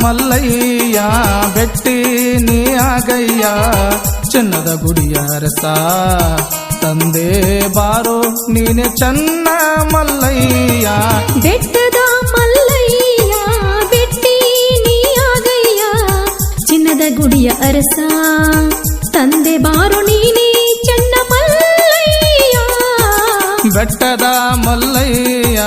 ಮಲ್ಲಯ್ಯ ಬೆಟ್ಟಿ ನೀ ಆಗಯ್ಯ ಚಿನ್ನದ ಗುಡಿಯ ಅರಸ ತಂದೆ ಬಾರೋ ನೀನೆ ಚನ್ನ ಮಲ್ಲಯ್ಯ ಬೆಟ್ಟದ ಮಲ್ಲಯ್ಯ ಬೆಟ್ಟಿ ನೀ ಆಗಯ್ಯ ಚಿನ್ನದ ಗುಡಿಯ ಅರಸ ತಂದೆ ಬಾರೋ ನೀನೆ ಚನ್ನ ಮಲ್ಲಯ್ಯ ಬೆಟ್ಟದ ಮಲ್ಲಯ್ಯ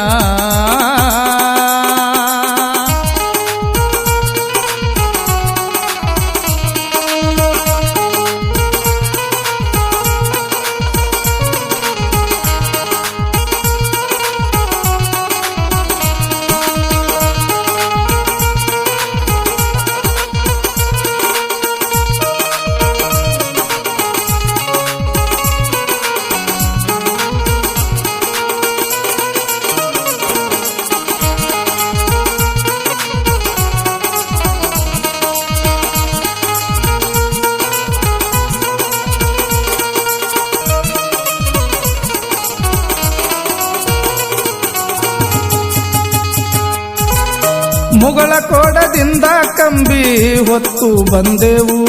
ಮುಗಳ ಕೋಡದಿಂದ ಕಂಬಿ ಹೊತ್ತು ಬಂದೆವು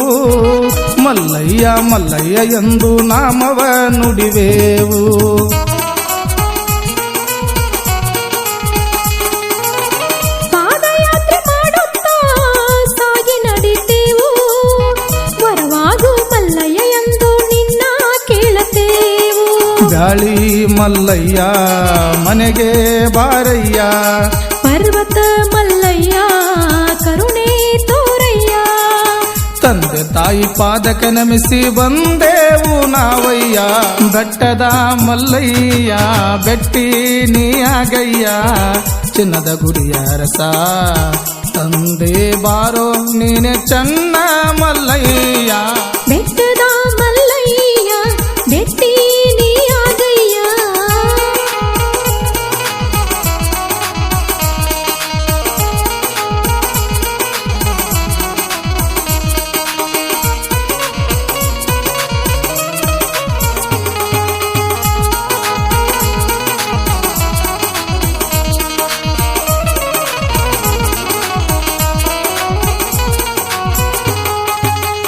ಮಲ್ಲಯ್ಯ ಮಲ್ಲಯ್ಯ ಎಂದು ನಾಮವ ನುಡಿವೆವು ಪಾದಯಾತ್ರೆ ಮಾಡುತ್ತಾ ಸಾಗಿ ನಡಿತೇವು ವರವಾಗು ಮಲ್ಲಯ್ಯ ಎಂದು ನಿನ್ನ ಕೇಳುತ್ತೇವು ಗಾಳಿ ಮಲ್ಲಯ್ಯ ಮನೆಗೆ ಬಾರಯ್ಯ ಪರ್ವತ ಮಲ್ಲಯ್ಯ ಕರುಣೆ ತೋರಯ್ಯ ತಂದೆ ತಾಯಿ ಪಾದಕ್ಕೆ ನಮಿಸಿ ಬಂದೆವು ನಾವಯ್ಯ ಬೆಟ್ಟದ ಮಲ್ಲಯ್ಯ ಬೆಟ್ಟಿ ನೀ ಆಗಯ್ಯ ಚಿನ್ನದ ಗುಡಿಯ ಅರಸ ತಂದೆ ಬಾರೋ ನೀನೆ ಚನ್ನ ಮಲ್ಲಯ್ಯ ಬೆಟ್ಟದ ಮಲ್ಲಯ್ಯ ಬೆಟ್ಟಿ ನೀ ಆಗಯ್ಯ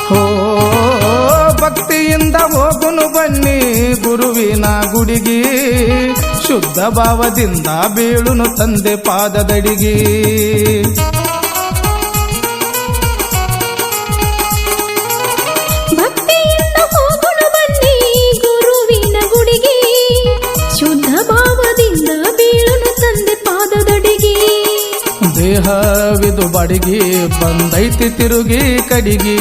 ಹೋ ಭಕ್ತಿಯಿಂದ ಹೋಗುನು ಬನ್ನಿ ಗುರುವಿನ ಗುಡಿಗಿ ಶುದ್ಧ ಭಾವದಿಂದ ಬೀಳುನು ತಂದೆ ಪಾದದಡಿಗಿ ಭಕ್ತಿಯಿಂದ ಹೋಗುಣ ಬನ್ನಿ ಗುರುವಿನ ಗುಡಿಗೆ ಶುದ್ಧ ಭಾವದಿಂದ ಬೀಳುನು ತಂದೆ ಪಾದದಡಿಗೆ ದೇಹವಿದು ಬಡಿಗಿ ಬಂದೈತಿ ತಿರುಗಿ ಕಡಿಗಿ